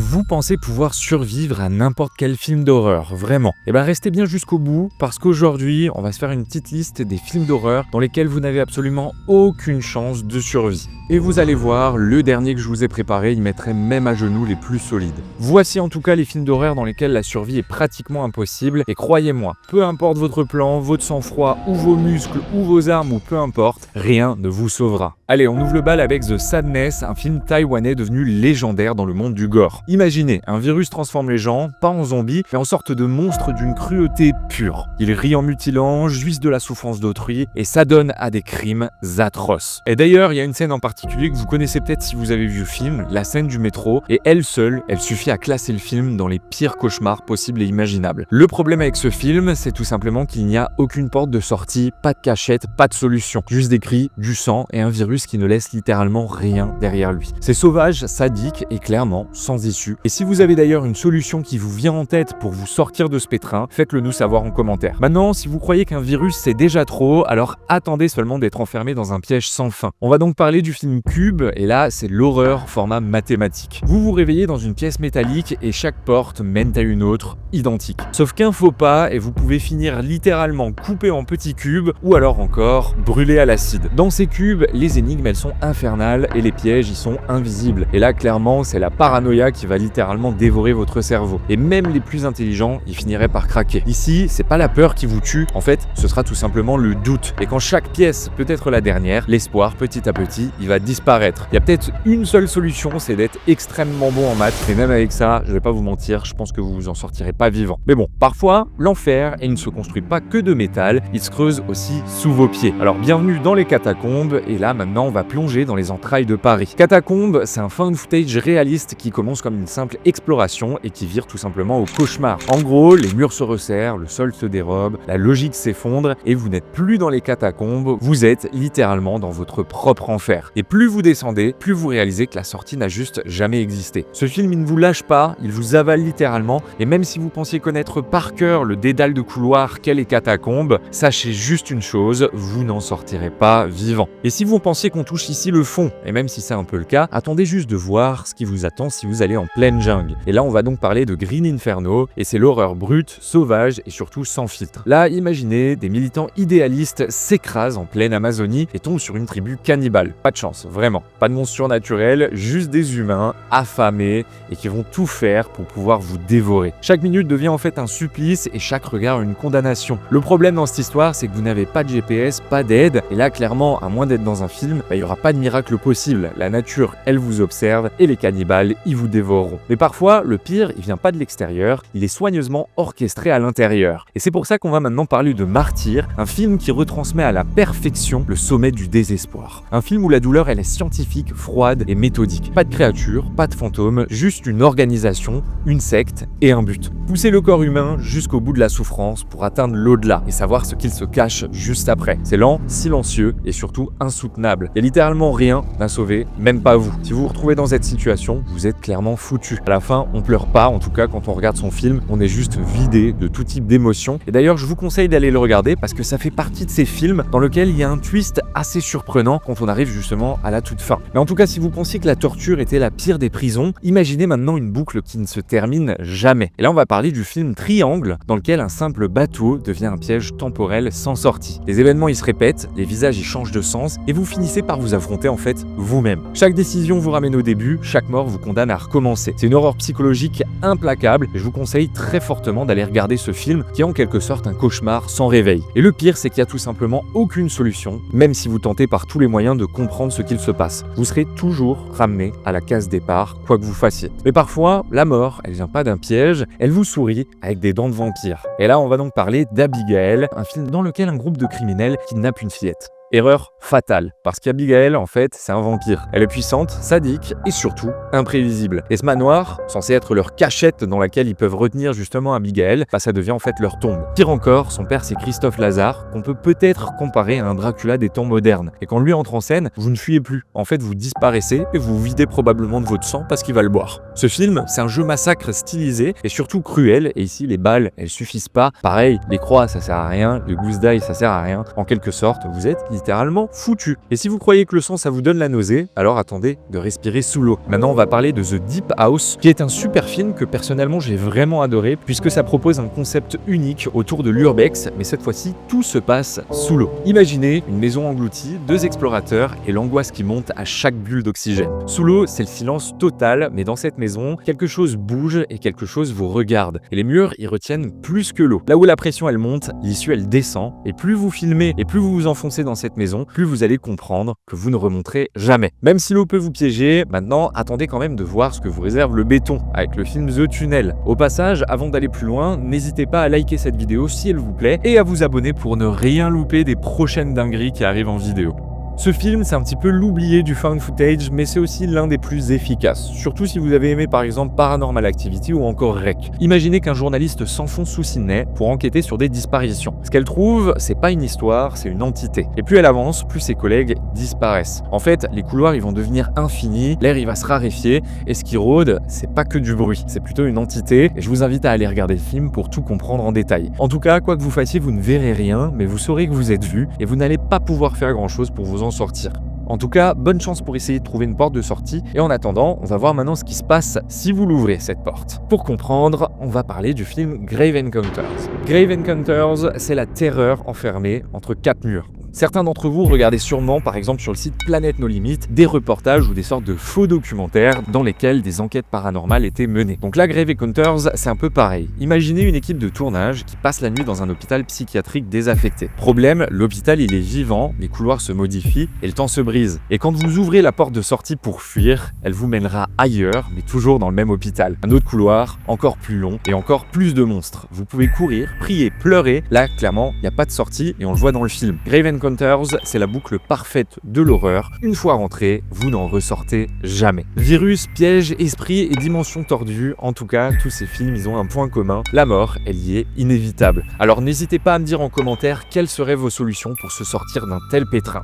Vous pensez pouvoir survivre à n'importe quel film d'horreur, vraiment? Eh ben restez bien jusqu'au bout, parce qu'aujourd'hui, on va se faire une petite liste des films d'horreur dans lesquels vous n'avez absolument aucune chance de survie. Et vous allez voir, le dernier que je vous ai préparé, il mettrait même à genoux les plus solides. Voici en tout cas les films d'horreur dans lesquels la survie est pratiquement impossible, et croyez-moi, peu importe votre plan, votre sang-froid, ou vos muscles, ou vos armes, ou peu importe, rien ne vous sauvera. Allez, on ouvre le bal avec The Sadness, un film taïwanais devenu légendaire dans le monde du gore. Imaginez, un virus transforme les gens, pas en zombies, mais en sorte de monstres d'une cruauté pure. Ils rient en mutilant, jouissent de la souffrance d'autrui, et s'adonnent à des crimes atroces. Et d'ailleurs, il y a une scène en particulier que vous connaissez peut-être si vous avez vu le film, la scène du métro, et elle seule, elle suffit à classer le film dans les pires cauchemars possibles et imaginables. Le problème avec ce film, c'est tout simplement qu'il n'y a aucune porte de sortie, pas de cachette, pas de solution. Juste des cris, du sang et un virus qui ne laisse littéralement rien derrière lui. C'est sauvage, sadique et clairement sans issue. Et si vous avez d'ailleurs une solution qui vous vient en tête pour vous sortir de ce pétrin, faites-le nous savoir en commentaire. Maintenant, si vous croyez qu'un virus c'est déjà trop, alors attendez seulement d'être enfermé dans un piège sans fin. On va donc parler du film Cube, et là c'est l'horreur format mathématique. Vous vous réveillez dans une pièce métallique et chaque porte mène à une autre, identique. Sauf qu'un faux pas et vous pouvez finir littéralement coupé en petits cubes ou alors encore brûlé à l'acide. Dans ces cubes, les énigmes elles sont infernales et les pièges y sont invisibles. Et là clairement c'est la paranoïa qui va littéralement dévorer votre cerveau. Et même les plus intelligents y finiraient par craquer. Ici, c'est pas la peur qui vous tue, en fait ce sera tout simplement le doute. Et quand chaque pièce peut être la dernière, l'espoir petit à petit il va disparaître. Il y a peut-être une seule solution, c'est d'être extrêmement bon en maths. Et même avec ça, je vais pas vous mentir, je pense que vous vous en sortirez pas vivant. Mais bon, parfois l'enfer, il ne se construit pas que de métal, il se creuse aussi sous vos pieds. Alors bienvenue dans les catacombes, et là maintenant on va plonger dans les entrailles de Paris. Catacombes, c'est un found footage réaliste qui commence comme une simple exploration et qui vire tout simplement au cauchemar. En gros, les murs se resserrent, le sol se dérobe, la logique s'effondre et vous n'êtes plus dans les catacombes, vous êtes littéralement dans votre propre enfer. Et plus vous descendez, plus vous réalisez que la sortie n'a juste jamais existé. Ce film, il ne vous lâche pas, il vous avale littéralement, et même si vous pensiez connaître par cœur le dédale de couloirs qu'est les catacombes, sachez juste une chose, vous n'en sortirez pas vivant. Et si vous pensiez qu'on touche ici le fond, et même si c'est un peu le cas, attendez juste de voir ce qui vous attend si vous allez en pleine jungle. Et là on va donc parler de Green Inferno, et c'est l'horreur brute, sauvage et surtout sans filtre. Là, imaginez, des militants idéalistes s'écrasent en pleine Amazonie et tombent sur une tribu cannibale. Pas de chance, vraiment. Pas de monstres surnaturels, juste des humains, affamés, et qui vont tout faire pour pouvoir vous dévorer. Chaque minute devient en fait un supplice et chaque regard une condamnation. Le problème dans cette histoire, c'est que vous n'avez pas de GPS, pas d'aide, et là clairement, à moins d'être dans un film, il n'y aura pas de miracle possible. La nature, elle vous observe, et les cannibales, ils vous dévoreront. Mais parfois, le pire, il vient pas de l'extérieur, il est soigneusement orchestré à l'intérieur. Et c'est pour ça qu'on va maintenant parler de Martyr, un film qui retransmet à la perfection le sommet du désespoir. Un film où la douleur, elle est scientifique, froide et méthodique. Pas de créatures, pas de fantômes, juste une organisation, une secte et un but. Pousser le corps humain jusqu'au bout de la souffrance pour atteindre l'au-delà et savoir ce qu'il se cache juste après. C'est lent, silencieux et surtout insoutenable. Il y a littéralement rien à sauver, même pas vous. Si vous vous retrouvez dans cette situation, vous êtes clairement foutu. À la fin, on pleure pas, en tout cas quand on regarde son film, on est juste vidé de tout type d'émotions. Et d'ailleurs, je vous conseille d'aller le regarder parce que ça fait partie de ces films dans lesquels il y a un twist assez surprenant quand on arrive justement à la toute fin. Mais en tout cas, si vous pensiez que la torture était la pire des prisons, imaginez maintenant une boucle qui ne se termine jamais. Et là, on va parler du film Triangle, dans lequel un simple bateau devient un piège temporel sans sortie. Les événements ils se répètent, les visages ils changent de sens, et vous finissez par vous affronter en fait vous-même. Chaque décision vous ramène au début, chaque mort vous condamne à recommencer. C'est une horreur psychologique implacable, et je vous conseille très fortement d'aller regarder ce film, qui est en quelque sorte un cauchemar sans réveil. Et le pire, c'est qu'il n'y a tout simplement aucune solution, même si vous tentez par tous les moyens de comprendre ce qu'il se passe. Vous serez toujours ramené à la case départ, quoi que vous fassiez. Mais parfois, la mort, elle vient pas d'un piège, elle vous sourit avec des dents de vampire. Et là, on va donc parler d'Abigail, un film dans lequel un groupe de criminels kidnappe une fillette. Erreur fatale, parce qu'Abigail, en fait, c'est un vampire. Elle est puissante, sadique et surtout imprévisible. Et ce manoir, censé être leur cachette dans laquelle ils peuvent retenir justement Abigail, ça devient en fait leur tombe. Pire encore, son père c'est Christophe Lazare, qu'on peut peut-être comparer à un Dracula des temps modernes. Et quand lui entre en scène, vous ne fuyez plus. En fait, vous disparaissez et vous videz probablement de votre sang parce qu'il va le boire. Ce film, c'est un jeu massacre stylisé et surtout cruel. Et ici, les balles, elles suffisent pas. Pareil, les croix, ça sert à rien. Les gousses d'ail, ça sert à rien. En quelque sorte, vous êtes littéralement foutu. Et si vous croyez que le sang ça vous donne la nausée, alors attendez de respirer sous l'eau. Maintenant on va parler de The Deep House, qui est un super film que personnellement j'ai vraiment adoré, puisque ça propose un concept unique autour de l'urbex, mais cette fois-ci tout se passe sous l'eau. Imaginez une maison engloutie, 2 explorateurs et l'angoisse qui monte à chaque bulle d'oxygène. Sous l'eau, c'est le silence total, mais dans cette maison, quelque chose bouge et quelque chose vous regarde. Et les murs y retiennent plus que l'eau. Là où la pression elle monte, l'issue elle descend, et plus vous filmez et plus vous vous enfoncez dans cette maison, plus vous allez comprendre que vous ne remonterez jamais. Même si l'eau peut vous piéger, maintenant attendez quand même de voir ce que vous réserve le béton avec le film The Tunnel. Au passage, avant d'aller plus loin, n'hésitez pas à liker cette vidéo si elle vous plaît et à vous abonner pour ne rien louper des prochaines dingueries qui arrivent en vidéo. Ce film, c'est un petit peu l'oublié du found footage, mais c'est aussi l'un des plus efficaces. Surtout si vous avez aimé par exemple Paranormal Activity ou encore REC. Imaginez qu'un journaliste s'enfonce sous Sydney pour enquêter sur des disparitions. Ce qu'elle trouve, c'est pas une histoire, c'est une entité. Et plus elle avance, plus ses collègues disparaissent. En fait, les couloirs ils vont devenir infinis, l'air il va se raréfier, et ce qui rôde, c'est pas que du bruit, c'est plutôt une entité, et je vous invite à aller regarder le film pour tout comprendre en détail. En tout cas, quoi que vous fassiez, vous ne verrez rien, mais vous saurez que vous êtes vu, et vous n'allez pas pouvoir faire grand chose pour vous en sortir. En tout cas, bonne chance pour essayer de trouver une porte de sortie, et en attendant, on va voir maintenant ce qui se passe si vous l'ouvrez cette porte. Pour comprendre, on va parler du film Grave Encounters. Grave Encounters, c'est la terreur enfermée entre 4 murs. Certains d'entre vous regardez sûrement, par exemple sur le site Planète No Limites, des reportages ou des sortes de faux documentaires dans lesquels des enquêtes paranormales étaient menées. Donc là, Grave Encounters, c'est un peu pareil. Imaginez une équipe de tournage qui passe la nuit dans un hôpital psychiatrique désaffecté. Problème, l'hôpital il est vivant, les couloirs se modifient et le temps se brise. Et quand vous ouvrez la porte de sortie pour fuir, elle vous mènera ailleurs, mais toujours dans le même hôpital. Un autre couloir, encore plus long et encore plus de monstres. Vous pouvez courir, prier, pleurer. Là, clairement, il n'y a pas de sortie et on le voit dans le film. Grave Encounters, c'est la boucle parfaite de l'horreur. Une fois rentré, vous n'en ressortez jamais. Virus, piège, esprit et dimension tordue, en tout cas, tous ces films, ils ont un point commun. La mort, elle y est inévitable. Alors n'hésitez pas à me dire en commentaire quelles seraient vos solutions pour se sortir d'un tel pétrin.